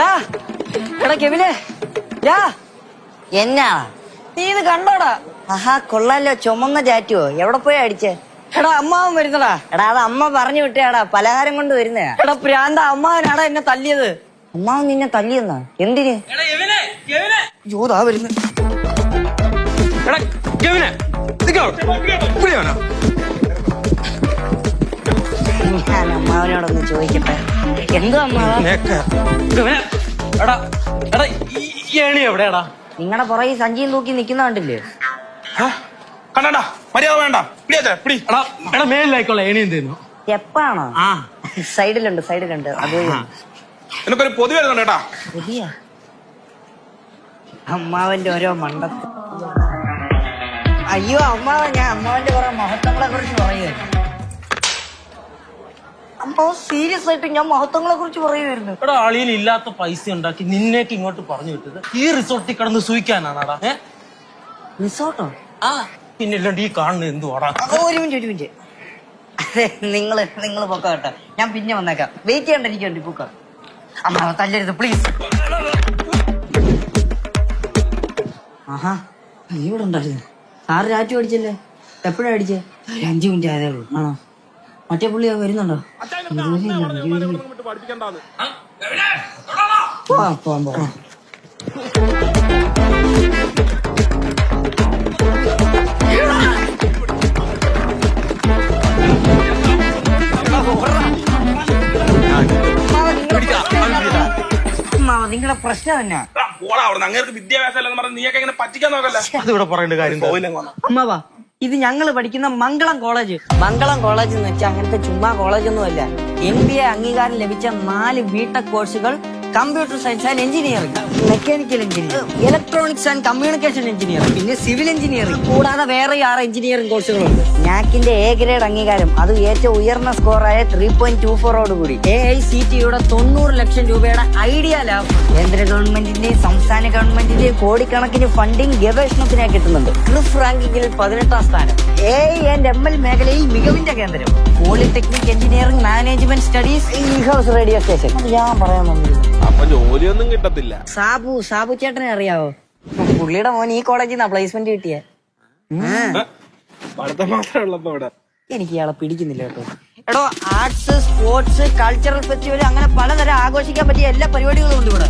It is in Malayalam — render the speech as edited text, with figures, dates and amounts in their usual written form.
എടാ എടാ കെവിനെ എന്നാ നീ ഇത് കണ്ടോടാ? ആഹാ കൊള്ളാലോ, ചുമന്ന ചാറ്റുവോ? എവിടെ പോയി അടിച്ചേ? എടാ അമ്മാവൻ വരുന്നടാ. എടാ അത് അമ്മ പറഞ്ഞു വിട്ടേടാ, പലഹാരം കൊണ്ട് വരുന്നയാ. എടാ പ്രാന്ത, അമ്മാവനാടാ എന്നെ തല്ലിയത്. അമ്മാവൻ നിന്നെ തല്ലിയെന്നാ? എന്തിന്? ജോതാ വരുന്നു. ഞാൻ അമ്മാവനോടൊന്ന് ചോദിക്കട്ടെ. എന്തോ അമ്മാവ? നിങ്ങളുടെ പുറകെ സഞ്ചിയും തൂക്കി നിക്കുന്ന കണ്ടില്ലേ? കണ്ടാ മര്യാദ വേണ്ട. മേലിലായിക്കോളെ ഏണി എന്തെയ്യുന്നു? എപ്പാണോ? സൈഡിലുണ്ട് അത് എനിക്കൊരു പൊതി വരുന്നുണ്ട് കേട്ടാ. പുതിയ അമ്മാവന്റെ ഓരോ മണ്ടത്ത്. അയ്യോ അമ്മാവൻ, ഞാൻ അമ്മാവന്റെ കുറെ മഹത്വങ്ങളെ കുറിച്ച് പറയുമായിരുന്നു. അമ്മാവൻ സീരിയസ് ആയിട്ട് ഞാൻ മഹത്വങ്ങളെ കുറിച്ച് പറയുമായിരുന്നു. ഇവിടെ ആളിയിൽ ഇല്ലാത്ത പൈസ ഉണ്ടാക്കി നിന്നേക്ക് ഇങ്ങോട്ട് പറഞ്ഞു വിട്ടത് ഈ റിസോർട്ടിൽ കിടന്ന് സൂയിക്കാനാണാടാ? റിസോർട്ടോ? ആ പിന്നെ ഇല്ലാണ്ട് ഈ കാണുന്നത് എന്തുവാടാ? ഒരു മിനിറ്റ് അതെ, നിങ്ങള് പൊക്ക കേട്ടോ, ഞാൻ പിന്നെ വന്നേക്കാം. വെയിറ്റ് ചെയ്യണ്ട, എനിക്ക് വേണ്ടി പൊക്ക. അമ്മാവൻ തല്ലരുത് പ്ലീസ്. ആഹാ, നീ ഇവിടെ ഉണ്ടായിരുന്നു. സാറ് രാറ്റു അടിച്ചല്ലേ? എപ്പോഴാ അടിച്ചേ? 5 മിനിറ്റ് ആയതേ ഉള്ളൂ. ആണോ? മറ്റേ പുള്ളി വരുന്നുണ്ടോ? പോവാം. നിങ്ങളുടെ പ്രശ്നം തന്നെ അങ്ങേർക്ക് വിദ്യാഭ്യാസം പറഞ്ഞ് നീയൊക്കെ ഇങ്ങനെ പറ്റിക്കാൻ നോക്കല്ലേ. അതിവിടെ പറയേണ്ട കാര്യം അമ്മാവാ, ഇത് ഞങ്ങള് പഠിക്കുന്ന മംഗളം കോളേജ്. മംഗളം കോളേജ് എന്ന് വെച്ചാൽ അങ്ങനത്തെ ചുമ്മാ കോളേജൊന്നും അല്ല. MBA അംഗീകാരം ലഭിച്ച 4 ബിടെക് കോഴ്സുകൾ: computer science and engineering, mechanical engineering, electronics and communication engineering, പിന്നെ സിവിൽ എഞ്ചിനീയറിംഗ്, കൂടാതെ വേറെ 6 എഞ്ചിനീയറിംഗ് കോഴ്സുകളുണ്ട്. നാക്കിന്റെ A ഗ്രേഡ് അംഗീകാരം, അത് ഏറ്റവും ഉയർന്ന സ്കോറായ 3.24 കൂടി. AICTEയുടെ 90 ലക്ഷം രൂപയുടെ ഐഡിയ ലാബ്. കേന്ദ്ര ഗവൺമെന്റിന്റെയും സംസ്ഥാന ഗവൺമെന്റിന്റെയും കോടിക്കണക്കിന് ഫണ്ടിംഗ് ഗവേഷണത്തിനായി കിട്ടുന്നുണ്ട്. ക്രിഫ് റാങ്കിങ്ങിൽ 18ാം സ്ഥാനം. AI ആൻഡ് ML മേഖലയിൽ മികവിന്റെ കേന്ദ്രം. Polytechnic engineering management studies, in-house radio station. ഞാൻ പറയാൻ വന്നിരുന്നു. അപ്പൊ ജോലിയൊന്നും കിട്ടത്തില്ല. സാബു ചേട്ടനെ അറിയാവോ? പുള്ളിയുടെ മോൻ ഈ കോളേജിൽ നിന്നാ പ്ലേസ്മെന്റ് കിട്ടിയ. എനിക്ക് ഇയാളെ പിടിക്കുന്നില്ല കേട്ടോ. എടോ, ആർട്സ്, സ്പോർട്സ്, കൾച്ചറൽ ഫെസ്റ്റിവൽ, അങ്ങനെ പലതരം ആഘോഷിക്കാൻ പറ്റിയ എല്ലാ പരിപാടികളും ഉണ്ട് ഇവിടെ.